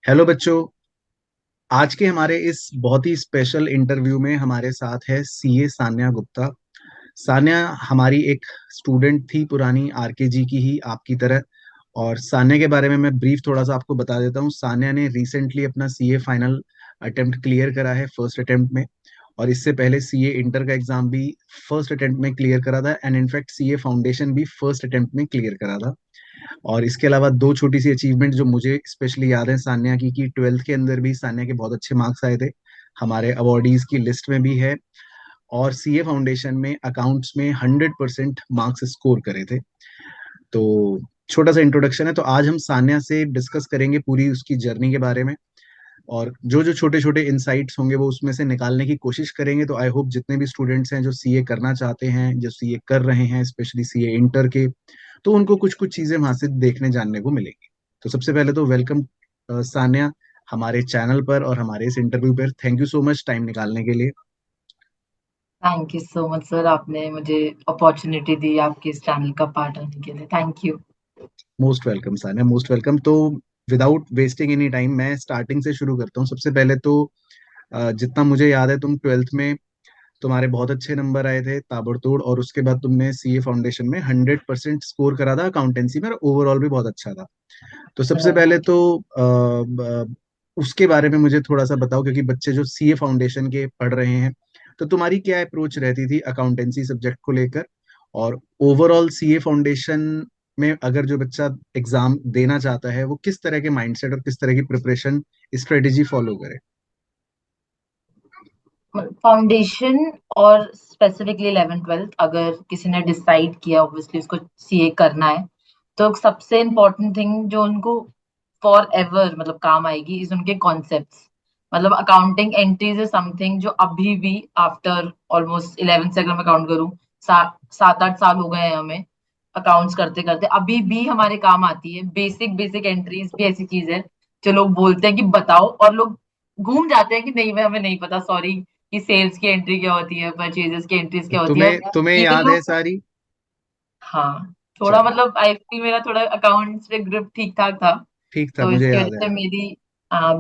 Hello बच्चों। आज के हमारे इस बहुत ही स्पेशल इंटरव्यू में हमारे साथ है सीए सान्या गुप्ता। सान्या हमारी एक स्टूडेंट थी, पुरानी आरकेजी की ही आपकी तरह। और सान्या के बारे में मैं ब्रीफ थोड़ा सा आपको बता देता हूँ। सान्या ने रिसेंटली अपना सीए फाइनल अटेम्प्ट क्लियर करा है फर्स्ट अटेम्प्ट में। और इससे पहले सीए इंटर का एग्जाम भी फर्स्ट अटेम्प्ट में क्लियर करा था, एंड इनफैक्ट सीए फाउंडेशन भी फर्स्ट अटेम्प्ट में क्लियर करा था। और इसके अलावा दो छोटी सी अचीवमेंट जो मुझे स्पेशली याद है सान्या की, कि ट्वेल्थ के अंदर भी सान्या के बहुत अच्छे मार्क्स आए थे, हमारे अवॉर्डीज की लिस्ट में भी है। और सीए फाउंडेशन में अकाउंट्स में 100% मार्क्स स्कोर करे थे। तो छोटा सा इंट्रोडक्शन है। तो आज हम सान्या से डिस्कस करेंगे पूरी उसकी जर्नी के बारे में, और जो जो छोटे छोटे इंसाइट्स होंगे वो उसमें से निकालने की कोशिश करेंगे। तो आई होप जितने भी स्टूडेंट्स हैं जो सीए करना चाहते हैं, जो सीए कर रहे हैं, स्पेशली सीए इंटर के, तो उनको कुछ कुछ चीजें वहां से देखने जानने को मिलेंगी। तो सबसे पहले तो वेलकम सान्या हमारे चैनल पर और हमारे इस इंटरव्यू पर। Thank you so much time निकालने के लिए। Thank you so much sir, आपने मुझे अपॉर्चुनिटी दी आपके इस चैनल का पार्ट होने के लिए। Thank you. Most welcome Sanya, most welcome. तो विदाउट वेस्टिंग एनी टाइम मैं स्टार्टिंग से शुरू करता हूँ। सबसे पहले तो जितना मुझे याद है, तुम ट्वेल्थ में तुम्हारे बहुत अच्छे नंबर आए थे, ताबड़तोड़। और उसके बाद तुमने सीए फाउंडेशन में 100% स्कोर करा था अकाउंटेंसी में, और ओवरऑल भी बहुत अच्छा था। तो सबसे पहले राइट। तो उसके बारे में मुझे थोड़ा सा बताओ, क्योंकि बच्चे जो सीए फाउंडेशन के पढ़ रहे हैं, तो तुम्हारी क्या अप्रोच रहती थी अकाउंटेंसी सब्जेक्ट को लेकर। और ओवरऑल सीए फाउंडेशन में अगर जो बच्चा एग्जाम देना चाहता है, वो किस तरह के माइंडसेट और किस तरह की प्रिपरेशन स्ट्रेटेजी फॉलो करे। फाउंडेशन और स्पेसिफिकली 11th 12th अगर किसी ने डिसाइड किया ऑब्वियसली उसको सीए करना है, तो सबसे इम्पोर्टेंट थिंग जो उनको फॉर एवर मतलब काम आएगी इज उनके कॉन्सेप्ट्स। मतलब अकाउंटिंग एंट्रीज इज समथिंग जो अभी भी आफ्टर ऑलमोस्ट 11th से अगर मैं काउंट करूँ, 7 8 साल हो गए हैं हमें अकाउंट्स करते करते, अभी भी हमारे काम आती है। बेसिक बेसिक एंट्रीज भी ऐसी चीज है जो लोग बोलते हैं कि बताओ, और लोग घूम जाते हैं कि नहीं भाई हमें नहीं पता, सॉरी, कि सेल्स की एंट्री क्या होती है, परचेजेस की एंट्रीज तो क्या होती है। तुम्हें और तुम्हें इवन याद है लोग, सारी। हाँ, थोड़ा चलो, मतलब आई फील मेरा थोड़ा अकाउंट्स पे ग्रिप ठीक ठाक था, ठीक था, तो मुझे इसकी याद वजह है। से मेरी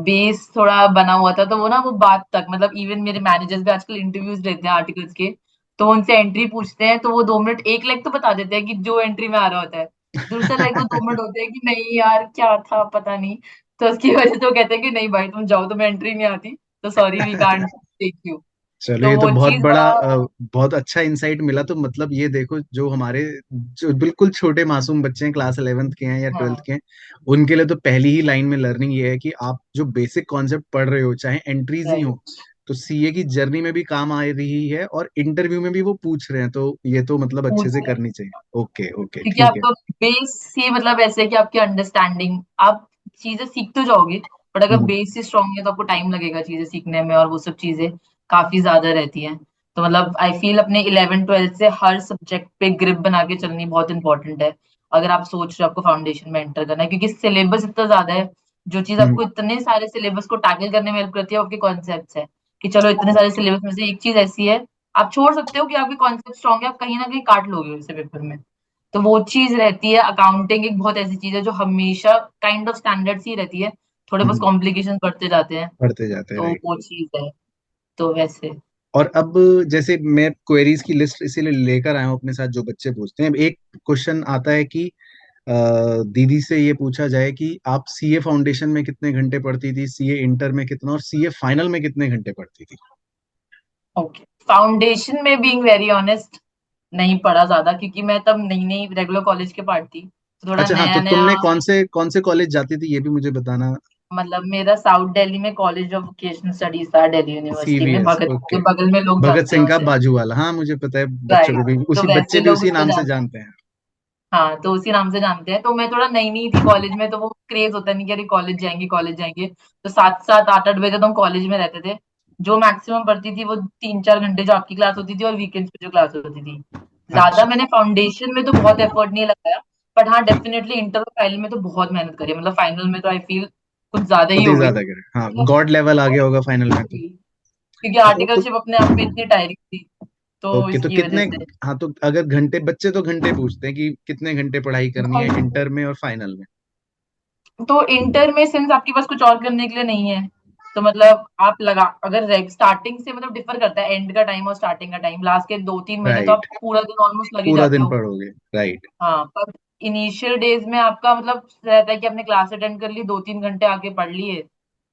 बेस थोड़ा बना हुआ था। तो वो ना वो बात तक मतलब इवन मेरे मैनेजर्स भी आजकल इंटरव्यूज लेते हैं आर्टिकल्स के, तो उनसे एंट्री पूछते हैं तो वो 2 मिनट एक लेग तो बता देते हैं कि जो एंट्री में आ रहा होता है, दूसरा लेग वो 2 मिनट होते हैं कि नहीं यार क्या था पता नहीं। तो उसकी वजह से वो कहते हैं कि नहीं भाई तुम जाओ, तुम्हें एंट्री नहीं आती, तो sorry we can't take you. चलो, तो ये तो वो बहुत चीज बड़ा बड़ा। बहुत अच्छा इंसाइट मिला। तो मतलब ये देखो, जो हमारे जो बिल्कुल छोटे मासूम बच्चे हैं, क्लास 11th के हैं या 12th हाँ, के हैं, उनके लिए तो पहली ही लाइन में लर्निंग ये है कि आप जो बेसिक कॉन्सेप्ट पढ़ रहे हो, चाहे एंट्रीज ही हो, राइट। तो सीए की जर्नी में भी काम आ रही है और इंटरव्यू में भी वो पूछ रहे हैं, तो ये तो मतलब अच्छे पूछ से रहे हैं करनी चाहिए। ओके ओके, क्योंकि ठीक है। आपका बेस ही मतलब ऐसे है कि आपकी अंडरस्टैंडिंग, आप चीजें सीख तो जाओगे, बट अगर हम्म बेस ही स्ट्रांग है तो आपको टाइम लगेगा चीजें सीखने में, और वो सब चीजें काफी ज्यादा रहती हैं। तो मतलब आई फील अपने 11th 12th से हर सब्जेक्ट पे ग्रिप बना के चलनी बहुत इंपॉर्टेंट है, अगर आप सोच रहे हो आपको फाउंडेशन में एंटर करना है, क्योंकि सिलेबस इतना ज्यादा है। जो चीज हम्म आपको इतने सारे सिलेबस को टैकल करने में हेल्प करती है वो आपके कॉन्सेप्ट्स है। कि चलो इतने सारे सिलेबस में से एक चीज ऐसी है, आप छोड़ सकते हो कि आपके कॉन्सेप्ट स्ट्रांग है, आप कहीं ना कहीं काट लोगे उसे पेपर में। तो वो चीज रहती है। अकाउंटिंग एक बहुत ऐसी चीज है जो हमेशा काइंड ऑफ स्टैंडर्ड्स ही रहती है, थोड़े बहुत हम्म, कॉम्प्लिकेशन बढ़ते जाते हैं। पढ़ते जाते हैं, तो राइट। वो चीज है। तो वैसे और अब जैसे मैं क्वेरीज की लिस्ट इसीलिए लेकर आया हूँ अपने साथ, जो बच्चे पूछते हैं। अब एक क्वेश्चन आता है कि दीदी से ये पूछा जाए कि आप सीए फाउंडेशन में कितने घंटे पढ़ती थी, सीए इंटर में कितना, और सीए फाइनल में कितने घंटे पढ़ती थी। ओके, फाउंडेशन में बीइंग वेरी ऑनेस्ट नहीं पढ़ा ज्यादा, क्योंकि मैं तब नई नई रेगुलर कॉलेज के पार्ट थी, तो थोड़ा अच्छा हाँ, तो नया नया। तुमने कौन से कॉलेज जाती थी, ये भी मुझे बताना। मतलब मेरा साउथ दिल्ली में कॉलेज ऑफ वोकेशनल स्टडीज था, दिल्ली यूनिवर्सिटी में, सीवीएस, भगत के ओके। बगल में लोग भगत जानते हैं सिंह का उसे। बाजू वाला, हाँ मुझे पता है। बच्चों को राइट। भी तो उसी, बच्चे वैसे भी लोग उसी उसको नाम से जानते हैं। जानते हैं। हाँ, तो उसी नाम से जानते हैं। तो मैं थोड़ा नई नई थी कॉलेज में, तो वो क्रेज होता नहीं कि अरे कॉलेज जाएंगे कॉलेज जाएंगे। तो 7 7 8 8 बजे तो हम कॉलेज में रहते थे। जो मैक्सिमम पढ़ती थी वो 3 4 घंटे जो आपकी क्लास होती थी, और वीकेंड्स पे जो क्लास होती थी। ज्यादा अच्छा, मैंने फाउंडेशन में तो बहुत एफर्ट नहीं लगाया, बट हाँ डेफिनेटली इंटर और फाइनल में तो बहुत मेहनत करी है। मतलब फाइनल में तो आई फील कुछ ज्यादा ही बहुत ही हो गई। ज्यादा करे, हाँ, गॉड लेवल आ गया होगा फाइनल में तो। क्योंकि तो आर्टिकलशिप अपने आप में इतनी टायरिंग थी, तो ओके, तो इसकी वजह कितने, से। हाँ, तो अगर घंटे, बच्चे तो घंटे पूछते हैं कि कितने घंटे पढ़ाई करनी है घंटे इंटर में और फाइनल में। तो इंटर में सिंस आपके पास कुछ और करने के लिए नहीं है, तो मतलब आप लगा अगर स्टार्टिंग से मतलब डिफर करता है एंड का टाइम और स्टार्टिंग का टाइम, लास्ट के 2-3 महीने तो आप राइट। पूरा दिन ऑलमोस्ट लग ही पूरा जाते दिन हो। पढ़ोगे। राइट। हाँ, पर इनिशियल डेज में आपका मतलब रहता है कि आपने क्लास अटेंड कर ली, 2-3 घंटे आके पढ़ लिए,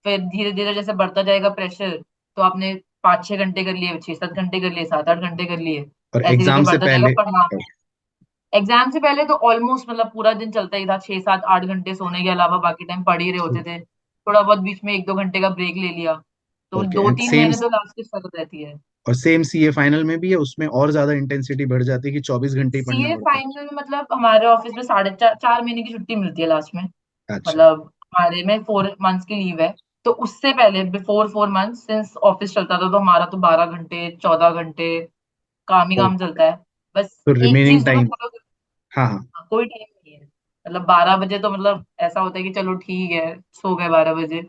फिर धीरे धीरे जैसे बढ़ता जाएगा प्रेशर, तो आपने 5-6 घंटे कर लिए, 6-7 घंटे कर लिए, 7-8 घंटे कर लिए, और ऐसे करके एग्जाम से बढ़ता जाएगा पहले। पढ़ना। एग्जाम से पहले तो ऑलमोस्ट मतलब पूरा दिन चलता ही था, 6-7-8 घंटे सोने के अलावा बाकी टाइम पढ़ ही रहे होते थे, थोड़ा बहुत बीच में 1-2 घंटे का ब्रेक ले लिया, तो ओके। दो एंड तीन सेम। महीने तो लास्ट की सख्त रहती है। और सेम सीए फाइनल में भी है, उसमें और ज्यादा इंटेंसिटी बढ़ जाती है कि 24 घंटे ही पढ़ना सीए पड़ता है। फाइनल में मतलब हमारे ऑफिस में 4.5 महीने की छुट्टी मिलती है लास्ट में, अच्छा। मतलब हमारे में 4 मंथ्स की लीव है। तो उससे पहले बिफोर 4 मंथ्स सिंस ऑफिस चलता था, तो हमारा तो 12 घंटे 14 घंटे काम ही काम ओके। चलता है। बस तो एक रिमेनिंग चीज जो मैं टाइम। फॉलो, हाँ हाँ। हाँ, कोई टाइम नहीं है, मतलब 12 बजे तो मतलब ऐसा होता है कि चलो ठीक है, सो गए 12 बजे,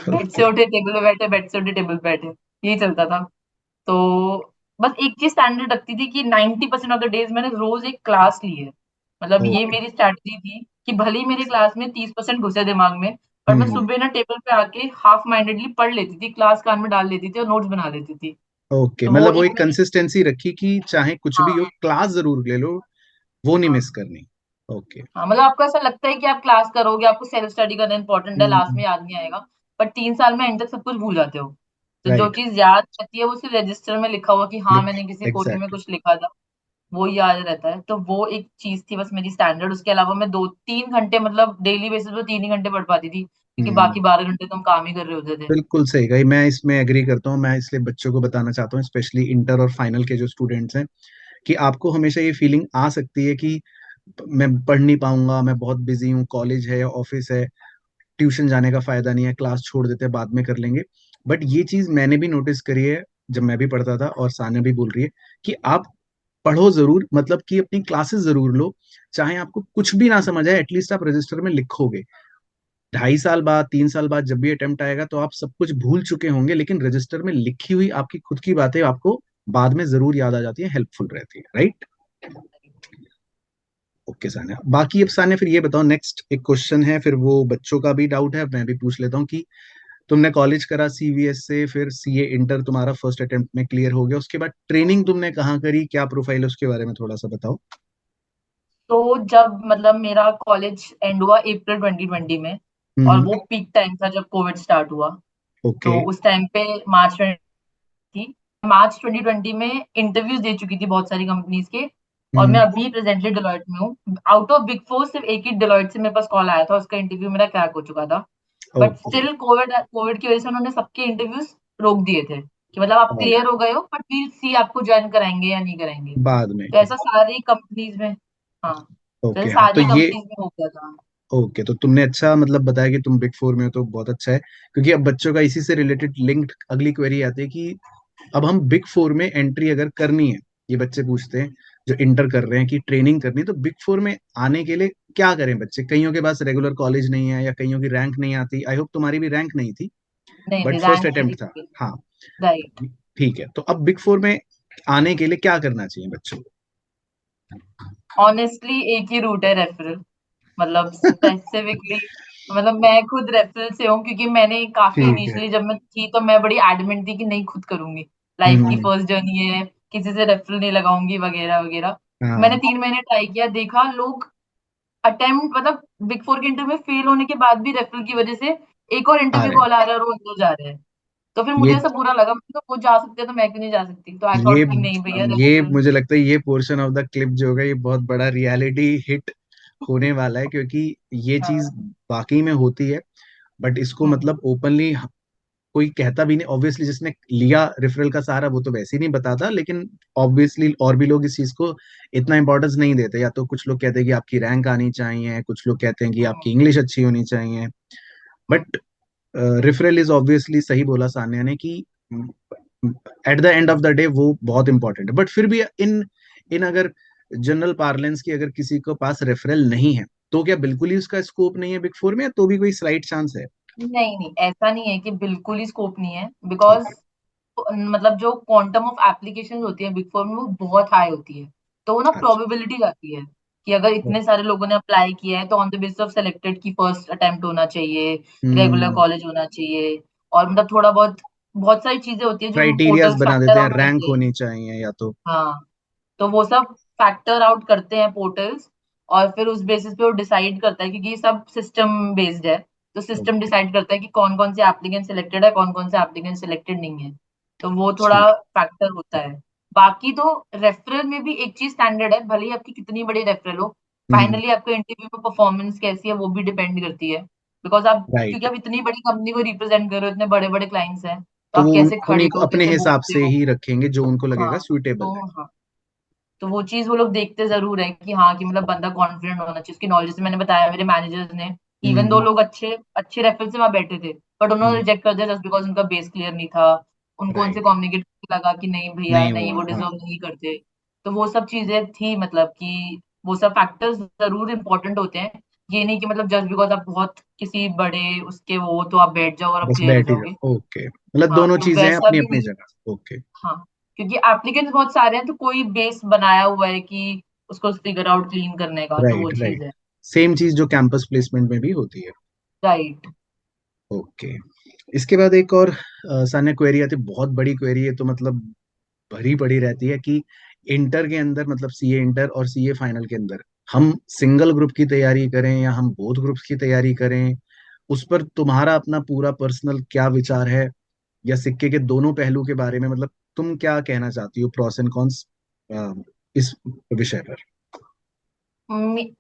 बेड से ओके। उठे टेबल पे बैठे, बेड से उठे टेबल पे बैठे, यही चलता था। तो बस एक चीज स्टैंडर्ड रखती थी कि 90% ऑफ द डेज मैंने रोज एक क्लास ली है, मतलब ये ओके। मेरी स्ट्रैटेजी थी कि भले ही मेरी क्लास में 30% घुसे दिमाग में, पर मैं हम्म। सुबह ना टेबल पे आके हाफ माइंडेडली पढ़ लेती थी, क्लास कान में डाल लेती थी और नोट्स बना लेती थी। ओके, तो वो मतलब वो एक एक मेरी, कंसिस्टेंसी रखी कि चाहे कुछ भी हो हाँ क्लास जरूर ले लो, वो नहीं हाँ मिस करनी। ओके। हाँ, मतलब आपको ऐसा लगता है कि आप क्लास करोगे, आपको सेल्फ स्टडी करना इंपॉर्टेंट है, लास्ट में हम्म। याद नहीं आएगा, पर 3 साल में एंड तक सब कुछ भूल जाते हो। तो जो राइट। चीज याद रहती है वो सिर्फ रजिस्टर में लिखा हुआ कि हाँ लिख। मैंने किसी कोने में एग्जैक्टली। कुछ लिखा था, वो याद रहता है। तो वो एक चीज थी बस मेरी स्टैंडर्ड, उसके अलावा मैं 2-3 घंटे मतलब डेली बेसिस पे 3 ही घंटे पढ़ पाती थी, क्योंकि हम्म। बाकी 12 घंटे तो हम काम ही कर रहे होते थे। बिल्कुल सही कही, मैं इसमें एग्री करता हूँ। मैं इसलिए बच्चों को बताना चाहता हूँ, स्पेशली इंटर और फाइनल के जो स्टूडेंट्स हैं, कि आपको हमेशा ये फीलिंग आ सकती है कि मैं पढ़ नहीं पाऊंगा, मैं बहुत बिजी हूँ, कॉलेज है या ऑफिस है, ट्यूशन जाने का फायदा नहीं है, क्लास छोड़ देते हैं, बाद में कर लेंगे। बट ये चीज मैंने भी नोटिस करी है जब मैं भी पढ़ता था, और सान्या भी बोल रही है कि आप पढ़ो जरूर, मतलब कि अपनी क्लासेस जरूर लो। चाहे आपको कुछ भी ना समझ आए, एटलीस्ट आप रजिस्टर में लिखोगे। 2.5 साल बाद, 3 साल बाद जब भी अटेम्प्ट आएगा तो आप सब कुछ भूल चुके होंगे, लेकिन रजिस्टर में लिखी हुई आपकी खुद की बातें आपको बाद में जरूर याद आ जाती है, हेल्पफुल रहती है। राइट। ओके सान्या, बाकी अब सान्या फिर ये बताओ, नेक्स्ट एक क्वेश्चन है, फिर वो बच्चों का भी डाउट है, मैं भी पूछ लेता हूँ कि तुमने कॉलेज करा सीवीएस से, फिर सीए इंटर तुम्हारा फर्स्ट अटेम्प्ट में क्लियर हो गया, उसके बाद ट्रेनिंग तुमने कहाँ करी, क्या प्रोफाइल है, उसके बारे में थोड़ा सा बताओ। तो जब मतलब मेरा कॉलेज एंड हुआ अप्रैल 2020 में, और हम्म। वो पीक टाइम था जब कोविड स्टार्ट हुआ, ओके। तो उस टाइम पे मार्च थी, मार्च 2020 में इंटरव्यूज दे चुकी थी बहुत सारी कंपनीज के, और मैं हम्म। अभी प्रेजेंटली डिलॉयट में हूँ। आउट ऑफ बिग फोर सिर्फ एक ही डिलॉयट से मेरे पास कॉल आया था, उसका इंटरव्यू मेरा क्रैक हो चुका था, but okay. Still Covid Covid की वजह से उन्होंने सबके इंटरव्यूज रोक दिए थे, कि मतलब आप और क्लियर हो गए हो बट वील सी आपको ज्वाइन कराएंगे या नहीं कराएंगे। बाद में। तो ऐसा सारी कंपनीज में, हाँ, तो ओके। ऐसा हाँ, तो सारी ये। कंपनीज में हो गया था। ओके, तो तुमने अच्छा मतलब बताया कि तुम बिग फोर में हो, तो बहुत अच्छा है। क्योंकि अब बच्चों का इसी से रिलेटेड लिंक्ड अगली क्वेरी आती है कि अब हम बिग फोर में एंट्री अगर करनी है, ये बच्चे पूछते हैं जो इंटर कर रहे हैं कि ट्रेनिंग करनी है, तो बिग फोर में आने के लिए क्या करें बच्चे? कईयों के पास रेगुलर कॉलेज नहीं है, या कईयों की रैंक नहीं आती। आई होप तुम्हारी भी रैंक नहीं थी, नहीं बट नहीं, फर्स्ट रैंक नहीं अटेम्प्ट था। थी। हाँ। राइट। ठीक है, तो अब बिग फोर में आने के लिए क्या करना चाहिए बच्चों ऑनेस्टली एक ही रूट है, रेफरल, मतलब को? स्पेसिफिकली, मतलब मैं खुद रेफरल से हूँ, क्योंकि मैंने काफी ठीक है। इनिशियली जब मैं थी तो मैं बड़ी एडमेंट थी कि नहीं खुद करूंगी, लाइफ की हम्म। फर्स्ट जर्नी है, किसी से रेफरल नहीं लगाऊंगी वगैरह वगैरह। मैंने हाँ। 3 महीने ट्राई किया, देखा लोग अटेम्प्ट मतलब बिग फोर के इंटरव्यू में फेल होने के बाद भी रेफरल की वजह से एक और आ इंटरव्यू रहे हैं। कॉल आ रहा है और वो अंदर जा रहे हैं। तो फिर मुझे ये ऐसा बुरा लगा, तो वो जा सकते हैं तो मैं क्यों नहीं जा सकती, तो आई ये थॉट कि नहीं भैया ये रेफरल। मुझे लगता है ये पोर्शन ऑफ द क्लिप जो होगा, ये बहुत बड़ा रियलिटी हिट होने वाला है, क्योंकि ये चीज हाँ। वाकई में होती है। बट इसको हम्म, मतलब ओपनली कोई कहता भी नहीं। ऑब्वियसली जिसने लिया रेफरल का सहारा वो तो वैसे ही नहीं बताता, लेकिन ऑब्वियसली और भी लोग इस चीज को इतना इंपॉर्टेंस नहीं देते। या तो कुछ लोग कहते हैं कि आपकी रैंक आनी चाहिए, कुछ लोग कहते हैं कि हम्म, आपकी इंग्लिश अच्छी होनी चाहिए। हम्म, बट रेफरल इज ऑब्वियसली, सही बोला सान्या ने कि at the end of the day वो बहुत इंपॉर्टेंट है। बट फिर भी इन इन अगर जनरल पार्लेंस की अगर किसी को पास रेफरल नहीं है, तो क्या बिल्कुल ही उसका स्कोप नहीं है बिग फोर में, या तो भी कोई स्लाइट चांस है? नहीं नहीं, ऐसा नहीं है कि बिल्कुल ही स्कोप नहीं है, बिकॉज ओके। मतलब जो क्वांटम ऑफ एप्लीकेशन होती है बिग फोर में वो बहुत हाई होती है, तो वो ना अच्छा। प्रोबेबिलिटी आती है। कि अगर इतने सारे लोगों ने अप्लाई किया है तो on the basis of selected की फर्स्ट अटेम्प्ट होना चाहिए, रेगुलर हम्म। कॉलेज होना चाहिए, और मतलब थोड़ा बहुत बहुत सारी चीजें होती है जो क्राइटेरियाज पोर्टल्स बना फैक्टर देते हैं, आउट रैंक करते हैं। होनी चाहिए या तो। हाँ, तो वो सब फैक्टर आउट करते हैं पोर्टल्स, और फिर उस बेसिस पे वो डिसाइड करता है, क्योंकि ये सब सिस्टम बेस्ड है, तो सिस्टम ओके। डिसाइड करता है कि कौन कौन से एप्लीकेंट सिलेक्टेड है, कौन कौन से एप्लीकेंट सिलेक्टेड नहीं है। तो वो थोड़ा ठीक। फैक्टर होता है। बाकी तो रेफरल में भी एक चीज स्टैंडर्ड है, भले ही आपकी कितनी बड़ी रेफरल हो, हम्म। फाइनली आपके इंटरव्यू में परफॉर्मेंस कैसी है वो भी डिपेंड करती है। बिकॉज आप, क्योंकि राइट। आप इतनी बड़ी कंपनी को रिप्रेजेंट कर रहे हो, इतने बड़े बड़े क्लाइंट्स हैं, तो तो आप वो कैसे खड़े उन्हीं को हो, अपने कैसे हिसाब बोलते से हो। ही रखेंगे जो उनको लगेगा हाँ, सुइटेबल तो है। हाँ, तो वो चीज वो लोग देखते जरूर है कि हाँ, कि मतलब बंदा कॉन्फिडेंट होना चाहिए, उसकी नॉलेज से। मैंने बताया मेरे मैनेजर्स ने, इवन दो हम्म। लोग अच्छे अच्छे रेफरल से वहां बैठे थे, बट उन्होंने हम्म। रिजेक्ट कर दिया जस्ट बिकॉज उनका बेस क्लियर नहीं था। उनको उनसे राइट। कम्युनिकेट लगा कि नहीं भैया, नहीं नहीं, हुआ, वो हाँ। डिजर्व नहीं करते। तो वो सब चीजें थी, मतलब कि वो सब फैक्टर्स जरूर इंपॉर्टेंट होते हैं। ये नहीं कि मतलब जस्ट बिकॉज आप बहुत किसी बड़े उसके वो हो, तो आप बैठ जाओ और आप बस क्लियर हो बैठ ही जाओगे। जाओ, ओके, मतलब हाँ, दोनों तो चीजें हैं वैसा अपनी भी अपनी नहीं। जगह, ओके। हाँ, क्योंकि एप्लीकेंट्स बहुत सारे हैं, तो कोई बेस बनाया हुआ है कि उसको फिगर आउट क्लीन करने का, तो वो राइट, राइट। चीज है। सेम चीज जो कैंपस प्लेसमेंट में भी होती है। राइट। ओके। इसके बाद एक और सान्या क्वेरी आती है, बहुत बड़ी क्वेरी है, तो मतलब भरी पड़ी रहती है कि इंटर के अंदर, मतलब सीए इंटर और सीए फाइनल के अंदर, हम सिंगल ग्रुप की तैयारी करें या हम बोथ ग्रुप्स की तैयारी करें, उस पर तुम्हारा अपना पूरा पर्सनल क्या विचार है, या सिक्के के दोनों पहलू के बारे में, मतलब तुम क्या कहना चाहती हो, प्रॉस एंड कॉन्स इस विषय पर।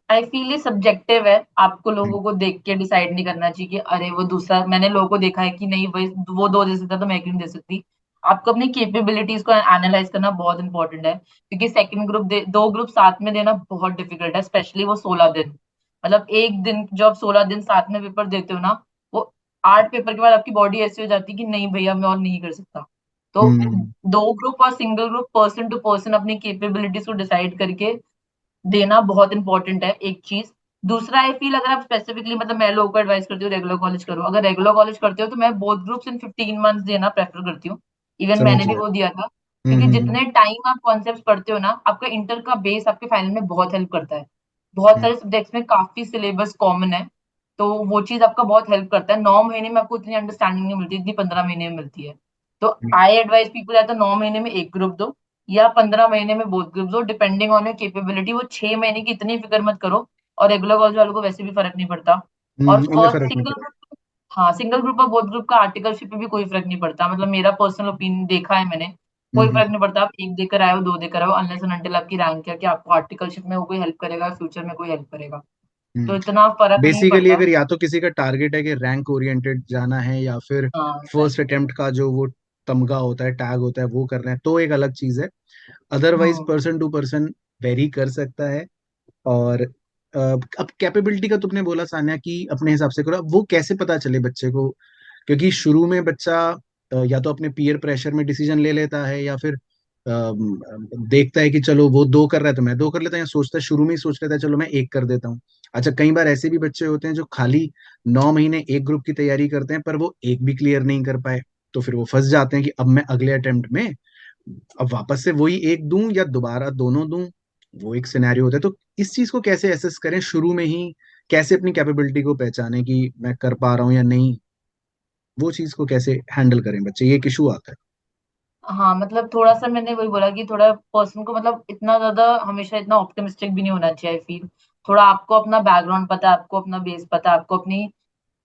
आई फील ये सब्जेक्टिव है, आपको हम्म। लोगों को देख के डिसाइड नहीं करना चाहिए कि अरे वो दूसरा, मैंने लोगों को देखा है कि नहीं भाई वो दो दे सकता तो मैं क्यों नहीं दे सकती। आपको अपनी कैपेबिलिटीज को एनालाइज करना बहुत इंपॉर्टेंट है, क्योंकि सेकंड ग्रुप दो ग्रुप साथ में देना बहुत डिफिकल्ट है, स्पेशली वो 16 दिन। मतलब एक दिन, जो आप 16 दिन साथ में पेपर देते हो ना, वो 8 पेपर के बाद आपकी बॉडी ऐसी हो जाती है कि नहीं भैया मैं और नहीं कर सकता। तो हम्म। दो ग्रुप और single group, person to person अपनी कैपेबिलिटीज को डिसाइड करके देना बहुत इंपॉर्टेंट है, एक चीज। दूसरा आई फील, अगर आप स्पेसिफिकली, मतलब मैं लोगों को एडवाइस करती हूँ रेगुलर कॉलेज करो, अगर रेगुलर कॉलेज करते हो तो मैं बोथ ग्रुप्स इन 15 मंथ्स देना प्रेफर करती हूँ। इवन समझ मैंने भी गया। वो दिया था, क्योंकि हम्म। जितने टाइम आप कॉन्सेप्ट पढ़ते हो ना, आपका इंटर का बेस आपके फाइनल में बहुत हेल्प करता है। बहुत हम्म। सारे सब्जेक्ट्स में काफी सिलेबस कॉमन है, तो वो चीज आपका बहुत हेल्प करता है। 9 महीने में आपको इतनी अंडरस्टैंडिंग नहीं मिलती जितनी 15 महीने में मिलती है। तो हम्म। आई एडवाइस पीपल, या तो 9 महीने में एक ग्रुप दो, या 15 महीने में बोथ ग्रुप दो, डिपेंडिंग ऑन योर केपेबिलिटी। वो 6 महीने की इतनी फिक्र मत करो, और रेगुलर कॉलेज वालों को वैसे भी फर्क नहीं पड़ता। और उन्हें फर्स्ट फर्क नहीं सिंगल पड़ेगा। ग्रुप, हाँ, सिंगल ग्रुप और बोथ ग्रुप का आर्टिकलशिप में भी कोई फर्क नहीं पड़ता। मतलब मेरा पर्सनल ओपिनियन देखा है मैंने, कोई हम्म। फर्क नहीं पड़ता, आप एक देकर आए हो, दो देकर आए हो, अनलेस एंड अनटिल आपकी रैंक है कि आपको आर्टिकलशिप में वो कोई हेल्प करेगा, फ्यूचर में कोई हेल्प करेगा। तो हम्म। इतना फर्क नहीं बेसिकली पड़ता। अगर या तो किसी का टारगेट है कि रैंक ओरिएंटेड जाना है, या फिर हाँ, फर्स्ट एग्जैक्टली। अटेम्प्ट का जो वो तमगा होता है, टैग होता है, वो कर रहे हैं, तो एक अलग चीज है। अदरवाइज हम्म। पर्सन टू पर्सन वेरी कर सकता है। और अब कैपेबिलिटी का तुमने बोला सान्या कि अपने हिसाब से करो, अब वो कैसे पता चले बच्चे को, क्योंकि शुरू में बच्चा या तो अपने पीयर प्रेशर में डिसीजन ले लेता है, या फिर देखता है कि चलो वो दो कर रहा है तो मैं दो कर लेता हूँ, या सोचता है, शुरू में ही सोच लेता है चलो मैं एक कर देता हूँ। अच्छा, कई बार ऐसे भी बच्चे होते हैं जो खाली 9 महीने एक ग्रुप की तैयारी करते हैं, पर वो एक भी क्लियर नहीं कर पाए, तो फिर वो फंस जाते हैं कि अब मैं अगले अटेम्प्ट में अब वापस से वही एक दूं या दोबारा दोनों दूं। वो एक सिनेरियो होता है, तो इस चीज को कैसे एसेस करें शुरू में ही, कैसे अपनी कैपेबिलिटी को पहचानें कि मैं कर पा रहा हूँ या नहीं, वो चीज को कैसे हैंडल करें बच्चे, ये एक इशू आता है। हाँ, मतलब थोड़ा सा मैंने वही बोला कि थोड़ा पर्सन को, मतलब इतना ज्यादा हमेशा इतना ऑप्टिमिस्टिक भी नहीं होना चाहिए, आई फील। थोड़ा आपको अपना बैकग्राउंड पता है, आपको अपना बेस पता है, आपको अपनी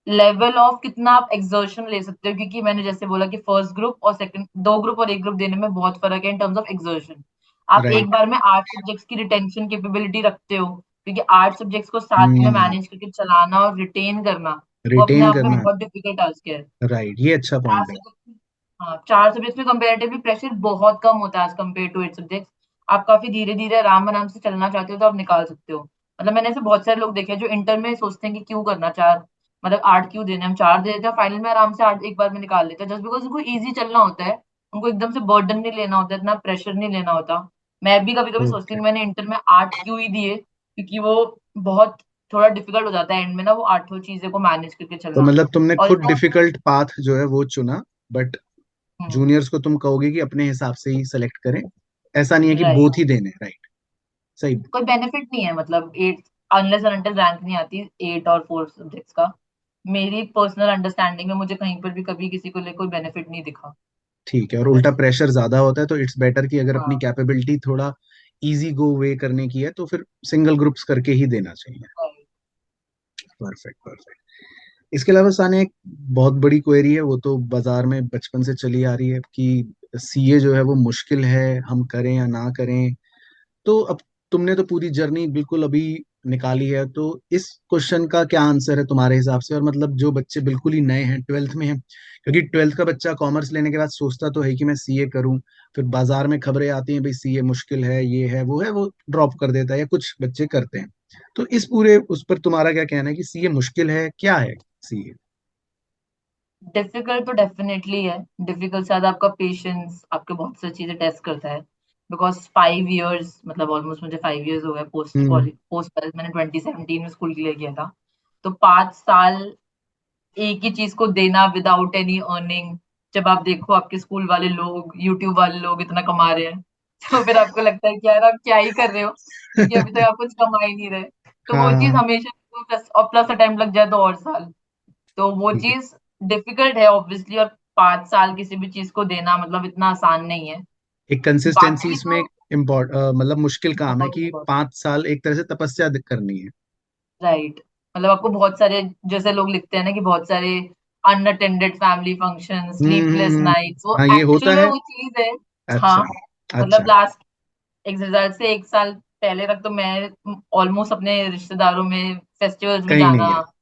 लेवल ऑफ कितना आप एक्सर्शन ले सकते हो, क्योंकि मैंने जैसे बोला कि फर्स्ट ग्रुप और सेकंड, दो ग्रुप और एक ग्रुप देने में बहुत फर्क है इन टर्म्स ऑफ एक्सर्शन। आप एक राइट। बार में 8 सब्जेक्ट्स की रिटेंशन कैपेबिलिटी रखते हो, क्योंकि 8 सब्जेक्ट्स को साथ में हम्म। मैनेज करके चलाना और रिटेन करना, वो अपने रिटेन आप में करना। बहुत डिफिकल्ट टास्क है। राइट, ये अच्छा चार पॉइंट है। सब्जेक्ट हाँ, 4 सब्जेक्ट्स में कंपेरेटिवली प्रेशर बहुत कम होता है एज कम्पेयर टू 8 सब्जेक्ट्स। आप काफी धीरे धीरे आराम आराम से चलना चाहते हो तो आप निकाल सकते हो। मतलब मैंने ऐसे बहुत सारे लोग देखे हैं जो इंटर में सोचते हैं कि क्यों करना चार, मतलब 8 क्यों देने, हम 4 दे देते हैं, फाइनल में आराम से 8 एक बार में निकाल लेते हैं, जस्ट बिकॉज उनको ईजी चलना होता है। उनको एकदम से बर्डन नहीं लेना होता, इतना प्रेशर नहीं लेना होता। मैं भी कभी कभी सोचती ओके। हूँ मैंने इंटर में 8 क्यों ही दिए, क्योंकि वो बहुत थोड़ा डिफिकल्ट हो जाता है एंड में ना, वो आठों चीजें को मैनेज करके तो चलना। मतलब तुमने और खुद इतना डिफिकल्ट पाथ जो है वो चुना, बट हम्म, जूनियर्स को तुम कहोगे कि अपने हिसाब से ही सेलेक्ट करें, ऐसा नहीं है कि राइट। बोथ ही देने, राइट। सही। कोई बेनिफिट नहीं है, मतलब 8 अनलेस एंड अनटिल रैंक नहीं आती 8 और 4 सब्जेक्ट्स का। मेरी पर्सनल अंडरस्टैंडिंग में मुझे कहीं पर भी कभी किसी को लिए कोई बेनिफिट नहीं दिखा। ठीक है, और उल्टा प्रेशर ज्यादा होता है, तो इट्स बेटर कि अगर अपनी हाँ। कैपेबिलिटी थोड़ा इजी गो वे करने की है तो फिर सिंगल ग्रुप्स करके ही देना चाहिए। Perfect perfect. इसके अलावा साने एक बहुत बड़ी क्वेरी है, वो तो बाजार में बचपन से चली आ रही है कि सीए जो है वो मुश्किल है, हम करें या ना करें। तो अब तुमने तो पूरी जर्नी बिल्कुल अभी निकाली है, तो इस क्वेश्चन का क्या आंसर है तुम्हारे हिसाब से? और मतलब जो बच्चे बिल्कुल ही नए हैं, ट्वेल्थ में हैं, क्योंकि ट्वेल्थ का बच्चा कॉमर्स लेने के बाद सोचता तो है कि मैं सीए करूं, फिर बाजार में खबरें आती हैं भाई सीए मुश्किल है, ये है वो है, वो ड्रॉप कर देता है, या कुछ बच्चे करते हैं। तो इस पूरे उस पर तुम्हारा क्या कहना है कि सीए मुश्किल है, क्या है सीए? डिफिकल्ट तो डेफिनेटली है। डिफिकल्ट से ज्यादा आपका पेशेंस, आपके बहुत सारी चीजें टेस्ट करता है। बिकॉज 5 इयर्स, मतलब ऑलमोस्ट मुझे 5 इयर्स हो गए पोस्ट हम्म। कॉलेज, पोस्ट कॉलेज मैंने 2017 में स्कूल क्लियर किया था। तो 5 साल एक ही चीज को देना विदाउट एनी अर्निंग। जब आप देखो आपके स्कूल वाले लोग, यूट्यूब वाले लोग इतना कमा रहे हैं, तो फिर आपको लगता है कि यार आप क्या ही कर रहे हो, क्योंकि अभी तक आप कुछ कमा ही नहीं रहे। तो वो चीज हाँ। हमेशा, प्लस और प्लस अटेम्प्ट लग जाए तो और साल, तो वो ठीक है। चीज डिफिकल्ट है ऑब्वियसली। और 5 साल किसी भी चीज को देना मतलब इतना आसान नहीं है। एक कंसिस्टेंसी बाकी इसमें तो इम्पोर्ट मतलब मुश्किल काम है बहुत कि बहुत 5 साल एक तरह से तपस्या करनी है। राइट। मतलब आपको बहुत सारे, जैसे लोग लिखते हैं ना कि बहुत सारे unattended family function, sleepless nights, वो हाँ, ये एक्चुअल होता में है। वो चीज है। हाँ। अच्छा। अच्छा। मतलब लास्ट एक रिजल्ट से 1 साल पहले तक तो मैं ऑलमोस्ट अपने रिश्तेदारों में फेस्टिवल्स में कहीं नहीं जाना। गए।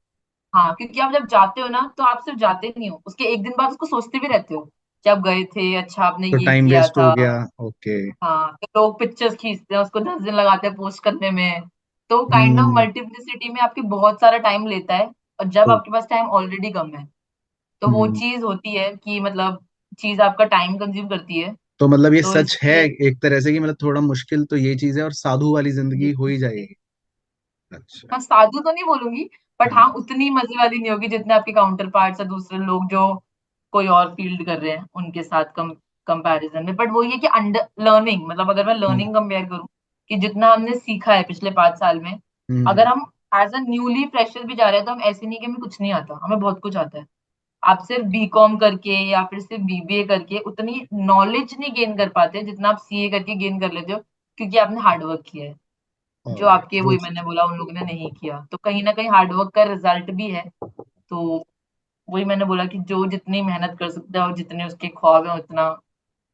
हाँ, क्योंकि आप जब जाते हो ना तो आप सिर्फ जाते नहीं हो, उसके एक दिन बाद उसको सोचते भी रहते हो कि आप गए थे, अच्छा आपने तो ये टाइम किया वेस्ट हो था। गया। ओके। हाँ, तो लोग पिक्चर्स खींचते हैं, उसको 10 दिन लगाते हैं पोस्ट करने में। तो काइंड ऑफ हम्म। मल्टीप्लिसिटी में आपकी बहुत सारा टाइम लेता है। और जब तो आपके पास टाइम ऑलरेडी कम है, तो वो हम्म चीज होती है कि मतलब चीज आपका टाइम कंज्यूम करती है। तो मतलब ये तो सच है इसलिए एक तरह से कि मतलब थोड़ा मुश्किल तो ये चीज है, और साधु वाली जिंदगी हो ही जाएगी। अच्छा। हाँ, साधु तो नहीं बोलूंगी, बट हाँ। हाँ उतनी मजे वाली नहीं होगी जितने आपके काउंटर पार्ट्स है दूसरे लोग जो कोई और फील्ड कर रहे हैं उनके साथ कंपैरिजन में। बट वो ये कि अंडर लर्निंग, मतलब अगर मैं हम्म लर्निंग कंपेयर करूँ कि जितना हमने सीखा है पिछले 5 साल में, अगर हम्म। हम एज अ न्यूली फ्रेशर भी जा रहे हैं तो हम ऐसे नहीं कि हमें कुछ नहीं आता, हमें बहुत कुछ आता है। आप सिर्फ बीकॉम करके या फिर सिर्फ बीबीए करके उतनी नॉलेज नहीं गेन कर पाते जितना आप सीए करके गेन कर लेते हो, क्योंकि आपने हार्डवर्क किया है, जो ऑलराइट, आपके वो वही चीज। मैंने बोला उन लोगों ने नहीं किया। तो कहीं ना कहीं हार्डवर्क का रिजल्ट भी है। तो वही मैंने बोला कि जो जितनी मेहनत कर सकता है और जितने उसके ख्वाब है उतना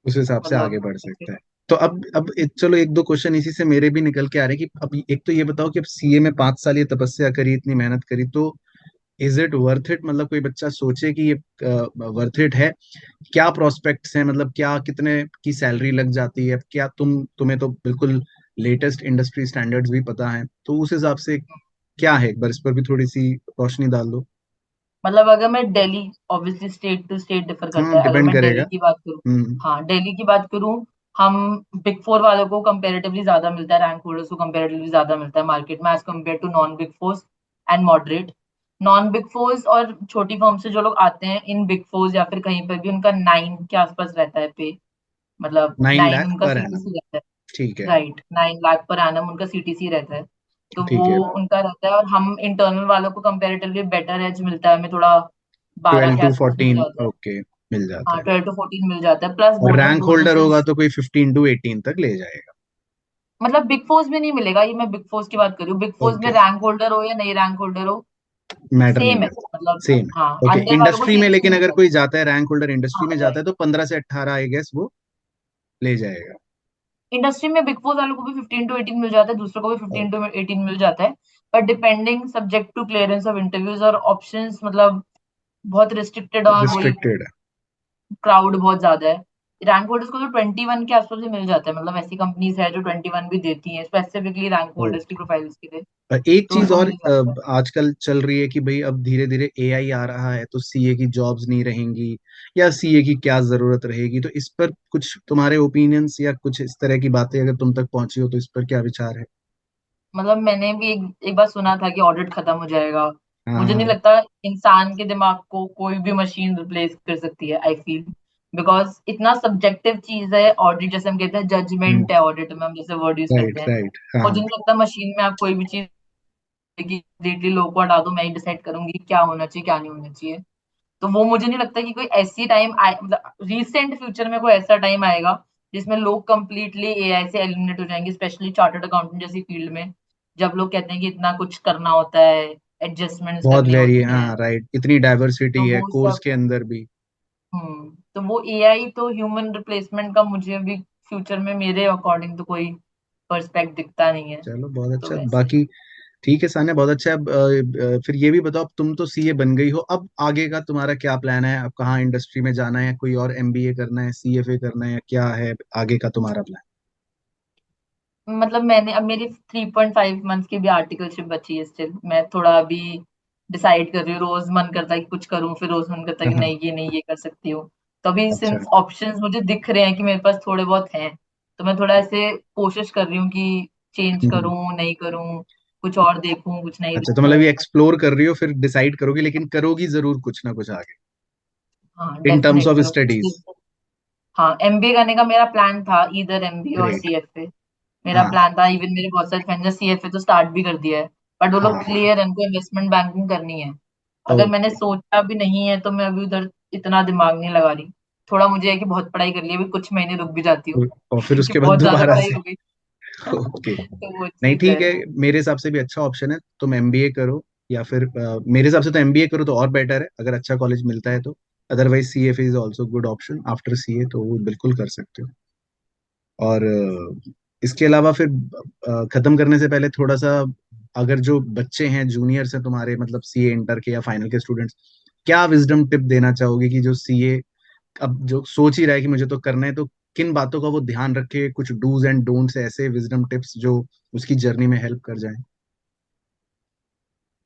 उस हिसाब से आगे मतलब। बढ़ सकता है। तो अब चलो एक दो क्वेश्चन इसी से मेरे भी निकल के आ रहे हैं कि अब एक तो ये बताओ कि अब सीए में 5 साल ये तपस्या करी, इतनी मेहनत करी, तो इज इट वर्थ इट? मतलब कोई बच्चा सोचे कि ये वर्थ इट है? क्या प्रोस्पेक्ट्स हैं, मतलब क्या कितने की सैलरी लग जाती है? क्या तुम्हें तो बिल्कुल लेटेस्ट इंडस्ट्री स्टैंडर्ड्स भी पता है, तो उस हिसाब से क्या है, एक बार इस पर भी थोड़ी सी रोशनी डाल दो। मतलब अगर मैं Delhi, obviously state to state differ हाँ, करता है, अगर डिपेंड मैं करेगा। दिल्ली की बात करूँ। हम्म। हाँ, दिल्ली की बात करूँ, हम बिग फोर वालों को कंपेरेटिवली ज्यादा मिलता है, रैंक होल्डर्स को कंपेरेटिवली ज्यादा मिलता है मार्केट में as compare to non big fours and moderate. Non big fours और छोटी फर्म से जो लोग आते हैं इन बिग फोर्स या फिर कहीं पर भी, उनका 9 के आसपास रहता है पे। मतलब 9 लाख 9 उनका पर एनम। सीटीसी रहता है। ठीक है। राइट, 9 लाख पर एनम उनका सीटीसी रहता है। तो वो ठीक है। उनका रहता है, और हम इंटरनल वालों को कंपेरेटिवली बेटर एज मिलता है, हमें थोड़ा 12 ट्वेल्व के टू आसपास मिल फोर्टीन जाता है। ओके, मिल जाता हाँ, है। 12 to 14 मिल जाता है, प्लस और बोनस रैंक होल्डर होगा बोनसेस। तो कोई 15 to 18 तक ले जाएगा। मतलब बिग फोर्स में नहीं मिलेगा, ये मैं बिग फोर्स की बात कर रही हूँ। बिग फोर्स में ओके। रैंक होल्डर हो या नहीं रैंक होल्डर हो, मैटर नहीं सेम है करता। मतलब। सेम हाँ, है, ओके। अंडर वालों को इंडस्ट्री में सीटीसी लेकिन अगर मिलता है। कोई जाता है रैंक होल्डर, इंडस्ट्री हाँ, में जाता है, राइट। तो 15 से 18 आई गेस वो ले जाएगा। इंडस्ट्री में बिग फोर वालों को भी 15 to 18 मिल जाता है, दूसरों को भी 15 to 18 मिल जाता है। But depending subject to clearance of interviews और ऑप्शंस, मतलब बहुत रिस्ट्रिक्टेड, और वही रिस्ट्रिक्टेड है। क्राउड बहुत ज्यादा है। रैंक होल्डर्स को तो 21 के आसपास भी मिल जाता है, मतलब ऐसी कंपनीज है जो 21 भी देती हैं स्पेसिफिकली रैंक होल्डर्स की प्रोफाइल्स के लिए। एक तो चीज उनको और मिल जाता है। आजकल चल रही है कि भाई अब धीरे धीरे एआई आ रहा है, तो सीए की जॉब्स नहीं रहेंगी, या सीए की क्या जरूरत रहेगी? तो इस पर कुछ तुम्हारे ओपिनियंस या कुछ इस तरह की बातें अगर तुम तक पहुंची हो तो इस पर क्या विचार है? मतलब मैंने भी एक बार सुना था कि ऑडिट खत्म हो जाएगा। मुझे नहीं हाँ। लगता इंसान के दिमाग को कोई भी मशीन रिप्लेस कर सकती है, आई फील। बिकॉज इतना सब्जेक्टिव चीज है ऑडिट, जैसे हम कहते हैं हम्म। जजमेंट है ऑडिट में, हम जैसे वर्ड यूज करते राइट हैं। राइट, हाँ मुझे हाँ। नहीं लगता मशीन में आप कोई भी चीज डिलीटली लोग को हटा दो, मैं ही डिसाइड करूंगी क्या होना चाहिए क्या नहीं होना चाहिए। तो वो मुझे नहीं लगता कि कोई ऐसी टाइम आए, मतलब रिसेंट फ्यूचर में कोई ऐसा टाइम आएगा जिसमें लोग कंप्लीटली एआई से एलिमिनेट हो जाएंगे, स्पेशली चार्टर्ड अकाउंटेंट जैसी फील्ड में, जब लोग कहते हैं कि इतना कुछ करना होता है, एडजस्टमेंट्स बहुत करनी वेरी, होती हैं। हाँ राइट, इतनी डाइवर्सिटी तो है वो कोर्स सब, के अंदर भी। तो वो एआई तो ह्यूमन रिप्लेसमेंट का मुझे अभी फ्यूचर में मेरे अकॉर्डिंग तो कोई पर्सपेक्ट दिखता नहीं है। चलो बहुत तो अच्छा, वैसे ही। बाकी ठीक है सान्या, बहुत अच्छा है। अब फिर ये भी बताओ, अब तुम तो सीए बन गई हो, अब आगे का तुम्हारा क्या प्लान है? अब कहाँ इंडस्ट्री में जाना है, कोई और एमबीए करना है, सीएफए करना है, क्या है आगे का तुम्हारा प्लान? मतलब मैंने अब मेरी 3.5 मंथ की भी आर्टिकलशिप बची है स्टिल, मैं थोड़ा अभी डिसाइड कर रही हूँ, रोज मन करता है कि कुछ करूँ, फिर रोज मन करता है कि हाँ, नहीं ये नहीं, ये कर सकती हूँ। तो अभी अच्छा। सिंस ऑप्शंस मुझे दिख रहे हैं कि मेरे पास थोड़े बहुत हैं, तो मैं थोड़ा ऐसे कोशिश कर रही हूँ कि चेंज हम्म। करूँ नहीं करूँ, कुछ और देखूँ कुछ नहीं अच्छा, तो मतलब देखूँ। ये एक्सप्लोर कर रही हो, फिर डिसाइड करोगी, लेकिन करोगी जरूर कुछ ना कुछ आगे हाँ in terms of definitely studies. मतलब, हाँ एमबीए करने का मेरा प्लान था, इधर एमबीए और ग्रेट। सीएफए। मेरा हाँ प्लान था, इवन मेरे बहुत सारे फ्रेंड्स ने सीएफए तो स्टार्ट भी कर दिया है, बट वो लोग हाँ। क्लियर है, उनको इन्वेस्टमेंट बैंकिंग करनी है। अगर मैंने ओके। सोचा भी नहीं है तो मैं अभी उधर इतना दिमाग नहीं लगा रही। थोड़ा मुझे है कि बहुत पढ़ाई कर ली, अभी कुछ महीने रुक भी जाती हूँ और फिर क्योंकि उसके बाद बहुत ज्यादा दोबारा पढ़ाई से। हो गई। ओके। तो वो नहीं चीज है। ठीक है, मेरे हिसाब से भी अच्छा ऑप्शन है, तुम एमबीए करो, या फिर मेरे हिसाब से तो एमबीए करो तो और बेटर है, अगर अच्छा कॉलेज मिलता है तो। Otherwise CFA is also good option after CA, तो वो बिल्कुल कर सकते हो। और इसके अलावा फिर खत्म करने से पहले थोड़ा सा, अगर जो बच्चे हैं जूनियर्स हैं तुम्हारे, मतलब सीए इंटर के या फाइनल के स्टूडेंट्स, क्या विजडम टिप देना चाहोगे कि जो सीए अब जो सोच ही रहा है कि मुझे तो करना है, तो किन बातों का वो ध्यान रखे, कुछ डूज एंड डोंट्स, ऐसे विजडम टिप्स जो उसकी जर्नी में हेल्प कर जाए?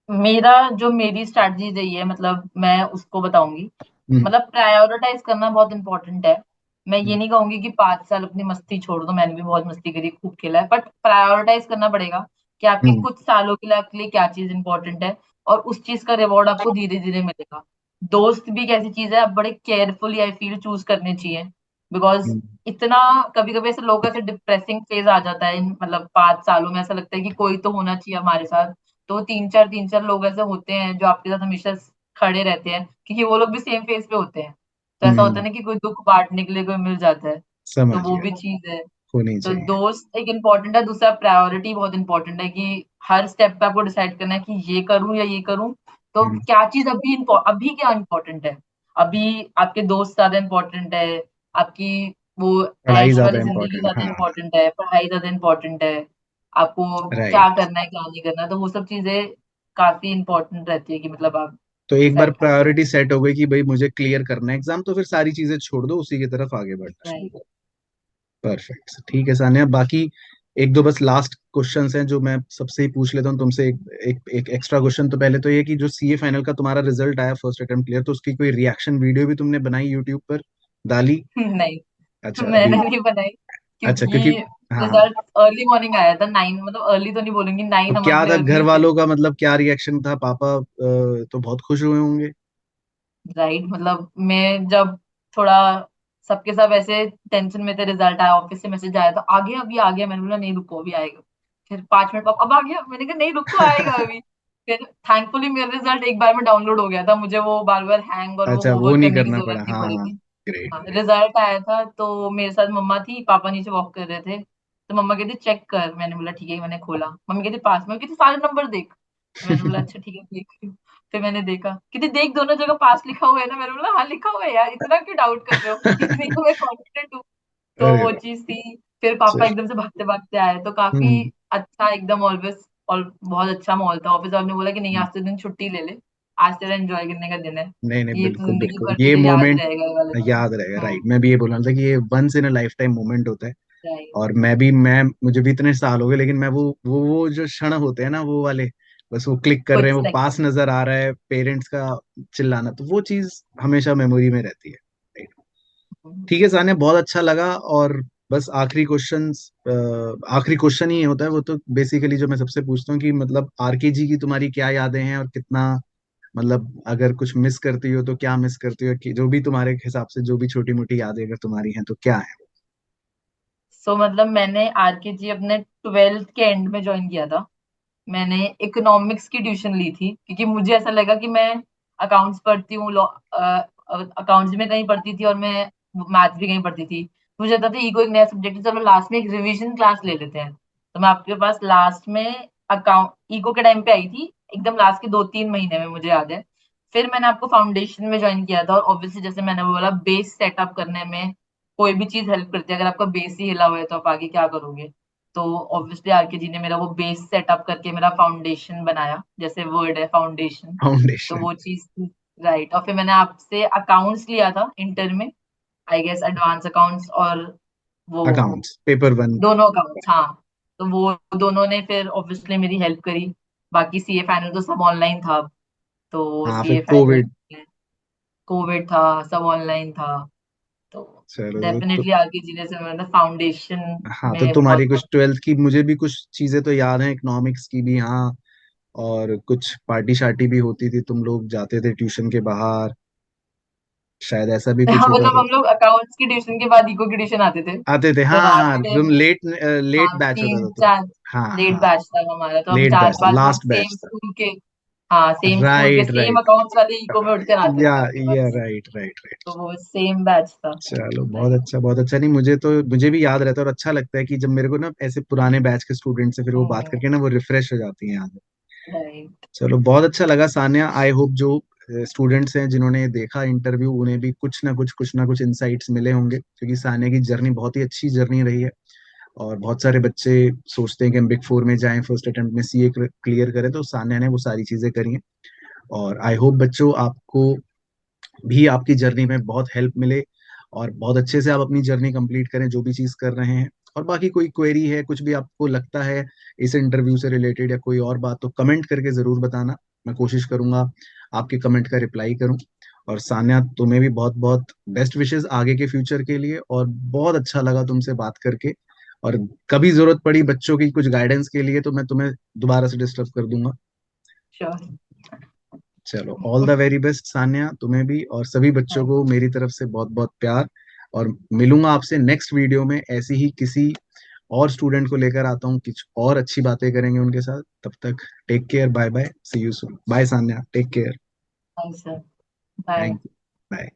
मेरा जो मेरी स्ट्रैटेजी रही है, मतलब मैं उसको बताऊंगी। हम्म। मतलब प्रायोरिटाइज करना बहुत इंपॉर्टेंट है। मैं ये हम्म। नहीं कहूंगी कि 5 साल अपनी मस्ती छोड़ दो, मैंने भी बहुत मस्ती करी, खूब खेला है, बट प्रायोरिटाइज करना पड़ेगा कि आपके हम्म। कुछ सालों के लिए आपके लिए क्या चीज इंपॉर्टेंट है, और उस चीज का रिवॉर्ड आपको धीरे धीरे मिलेगा। दोस्त भी एक ऐसी चीज है, आप बड़े केयरफुली आई फील चूज करने चाहिए, बिकॉज हम्म। इतना कभी कभी ऐसे लोगों का ऐसे डिप्रेसिंग फेज आ जाता है मतलब 5 सालों में, ऐसा लगता है कि कोई तो होना चाहिए हमारे साथ। तो तीन चार लोग ऐसे होते हैं जो आपके साथ हमेशा खड़े रहते हैं, क्योंकि वो लोग भी सेम फेज पे होते हैं। तो ऐसा होता हम्म। है ना कि कोई दुख बांटने के लिए कोई मिल जाता है। तो समझ वो गया। भी चीज है। होनी तो चाहिए। दोस्त एक इम्पोर्टेंट है, दूसरा प्रायोरिटी बहुत इंपॉर्टेंट है कि हर स्टेप पे आपको डिसाइड करना है कि ये करूं या ये करूं। तो हम्म। क्या चीज अभी अभी क्या इंपॉर्टेंट है। अभी आपके दोस्त ज्यादा इंपॉर्टेंट है, आपकी वो पढ़ाई ऐश ज्यादा वाली जिंदगी इम्पोर्टेंट, ज्यादा हाँ। इंपॉर्टेंट है, पढ़ाई ज्यादा इंपॉर्टेंट है, आपको क्या राइट। करना है क्या नहीं करना है, तो वो सब चीजें काफी इंपॉर्टेंट रहती है कि मतलब आप तो एक बार डिसाइड करते हो। प्रायोरिटी सेट हो गई कि भाई मुझे क्लियर करना है एग्जाम, तो फिर सारी चीजें छोड़ दो, उसी की तरफ आगे बढ़ना शुरू राइट। करो। परफेक्ट, ठीक है सानिया। बाकी एक दो बस लास्ट क्वेश्चंस हैं जो मैं सबसे ही पूछ लेता हूँ तुमसे। एक एक्स्ट्रा क्वेश्चन तो पहले तो ये कि जो सीए फाइनल का तुम्हारा रिजल्ट आया फर्स्ट अटेम्प्ट क्लियर, तो उसकी कोई रिएक्शन वीडियो भी तुमने बनाई यूट्यूब पर, डाली? नहीं, अच्छा, अभी। मैंने नहीं बनाई, अच्छा, क्योंकि, क्योंकि हाँ हाँ। रिजल्ट अर्ली मॉर्निंग आया था 9, मतलब अर्ली तो नहीं बोलूंगी, तो 9 क्या हमारे था लिए घर अर्ली थे। वालों का, मतलब क्या रिएक्शन था? पापा तो बहुत खुश हुए होंगे। राइट, मतलब मैं जब थोड़ा सबके सब ऐसे टेंशन में थे, रिजल्ट आया, ऑफिस से मैसेज आया तो आ गया अभी आ गया, मैंने बोला नहीं रुको अभी आएगा। फिर 5 मिनट बाद अब आ गया, मैंने कहा नहीं रुको आएगा अभी। फिर थैंकफुली मेरा रिजल्ट एक बार में डाउनलोड हो गया था, मुझे वो बार बार हैंग और वो अच्छा, वो होमवर्क नहीं करने की करना जरूरत पड़ा, नहीं हाँ पड़ी हाँ। थी। ग्रेट हाँ ग्रेट। रिजल्ट आया था तो मेरे साथ मम्मा थी, पापा नीचे वॉक कर रहे थे, तो मम्मा कहती चेक कर, मैंने बोला ठीक है, मैंने खोला, मम्मी कहती पास में, कहती सारे नंबर देख, तो मैंने बोला अच्छा ठीक है देख रही हूँ। फिर मैंने देखा, कहती देख दोनों जगह पास लिखा हुआ है ना, मैंने बोला हाँ लिखा हुआ है यार, इतना क्यों डाउट कर रहे हो, इतनी तो मैं कॉन्फिडेंट हूँ। तो अरे वो वाह। चीज थी। फिर पापा चल। एकदम से भागते भागते आए तो काफी हम्म। अच्छा एकदम ऑलवेज, और बहुत अच्छा माहौल था। ऑफिस वालों ने बोला कि नहीं आज तो दिन छुट्टी ले ले, आज तेरा एंजॉय करने का दिन है, नहीं नहीं, ये तो बिल्कुल जिंदगी बिल्कुल, भर ये तुझे याद मोमेंट रहेगा ये वाला दिन। याद रहेगा, राइट। हम्म। मैं भी ये बोल रहा था कि ये once in a lifetime moment होता है। राइट। और मैं मुझे भी इतने साल हो गए, लेकिन मैं वो जो क्षण होते हैं ना, वो वाले, बस वो क्लिक कर रहे कुछ हैं, वो पास सेकंड। नजर आ रहा है, पेरेंट्स का चिल्लाना, तो वो चीज हमेशा मेमोरी में रहती है। Right? ठीक है सानिया, बहुत अच्छा लगा। और बस आखिरी क्वेश्चन ही होता है वो, तो बेसिकली जो मैं सबसे पूछता हूँ कि मतलब आरकेजी की तुम्हारी क्या यादें हैं, और कितना मतलब अगर कुछ मिस करती हो तो क्या मिस करती हो, कि जो भी तुम्हारे हिसाब से जो भी छोटी मोटी यादें अगर तुम्हारी हैं तो क्या है? सो मतलब मैंने आरकेजी अपने 12th के एंड में ज्वाइन किया था। मैंने इकोनॉमिक्स की ट्यूशन ली थी क्योंकि मुझे ऐसा लगा कि मैं अकाउंट्स पढ़ती हूँ, अकाउंट्स में कहीं पढ़ती थी और मैं मैथ्स भी कहीं पढ़ती थी। मुझे लगता था इको एक नया सब्जेक्ट है, चलो लास्ट में एक रिवीजन क्लास ले लेते हैं। तो मैं आपके पास लास्ट में अकाउंट इको के टाइम पे आई थी, एकदम लास्ट के 2-3 महीने में मुझे याद है। फिर मैंने आपको फाउंडेशन में ज्वाइन किया था, और ऑब्वियसली जैसे मैंने बोला बेस सेटअप करने में कोई भी चीज हेल्प करती है। अगर आपका बेस ही हिला हुआ है तो आप आगे क्या करोगे? तो ऑब्वियसली आरके जी ने मेरा वो बेस सेटअप करके मेरा फाउंडेशन बनाया, जैसे वर्ड है फाउंडेशन। तो फाउंडेशन। वो चीज थी। राइट। और फिर मैंने आपसे अकाउंट्स लिया था इंटर में, आई गेस एडवांस अकाउंट्स और वो अकाउंट्स पेपर वन। दोनों अकाउंट्स, हाँ। तो वो दोनों ने फिर ऑब्वियसली मेरी हेल्प करी। बाकी सीए फाइनल तो सब ऑनलाइन था अब। तो हाँ फिर सीए फाइनल, कोविड। कोविड था, सब ऑनलाइन था। तो चलो तो डेफिनेटली आगे जीने से मतलब फाउंडेशन हाँ, तो में तुम्हारी बहुत कुछ बहुत। 12th की मुझे भी कुछ चीजें तो याद हैं, इकोनॉमिक्स की भी हाँ। और कुछ पार्टी शार्टी भी होती थी, तुम लोग जाते थे ट्यूशन के बाहर, शायद ऐसा भी कुछ हुआ मतलब था। हम लोग अकाउंट्स की ट्यूशन के बाद इको की ट्यूशन आते थे। आते थे हाँ जब हाँ, आते थे, तुम लेट लेट हाँ बैच होता तीन था तुम। चार हाँ लेट हाँ, बैच था हमारा, तो हम लेट चार बैच था, पांच लोग लास्ट सेम बैच था। स्कूल के, हाँ सेम स्कूल के राइट सेम राइट। अकाउंट्स वाले इको में उठकर आते या थे आपके या पास। राइट राइट तो राइट। वो सेम बैच था। चलो बहुत राइट। अच्छा बहुत अच्छा। नहीं मुझे तो मुझे भी याद रहता है और अच्छा लगता है कि जब मेरे को ना ऐसे पुराने बैच के स्टूडेंट से फिर वो बात करके ना वो रिफ्रेश हो जाती हैं यादें। राइट। चलो बहुत अच्छा लगा सान्या। आई होप जो स्टूडेंट्स हैं जिन्होंने देखा इंटरव्यू उन्हें भी कुछ ना कुछ इंसाइट्स मिले होंगे, क्योंकि सान्या की जर्नी बहुत ही अच्छी जर्नी रही है। और बहुत सारे बच्चे सोचते हैं कि हम बिग फोर में जाएं, फर्स्ट अटेम्प्ट में सीए क्लियर करें, तो सान्या ने वो सारी चीजें करी हैं। और आई होप बच्चों आपको भी आपकी जर्नी में बहुत हेल्प मिले, और बहुत अच्छे से आप अपनी जर्नी कंप्लीट करें जो भी चीज कर रहे हैं। और बाकी कोई क्वेरी है, कुछ भी आपको लगता है इस इंटरव्यू से रिलेटेड या कोई और बात, तो कमेंट करके जरूर बताना। मैं कोशिश करूंगा आपके कमेंट का रिप्लाई करूं। और सान्या तुम्हें भी बहुत बहुत बेस्ट विशेस आगे के फ्यूचर के लिए, और बहुत अच्छा लगा तुमसे बात करके। और कभी जरूरत पड़ी बच्चों की कुछ गाइडेंस के लिए तो मैं तुम्हें दोबारा से डिस्टर्ब कर दूंगा। श्योर। चलो all the very best Sanya, तुम्हें भी और सभी बच्चों थैंक को मेरी तरफ से बहुत बहुत प्यार। और मिलूंगा आपसे नेक्स्ट वीडियो में, ऐसी ही किसी और स्टूडेंट को लेकर आता हूँ, कुछ और अच्छी बातें करेंगे उनके साथ। तब तक take care, bye bye, see you soon, bye Sanya, take care. You sir. Bye. Thank you, bye.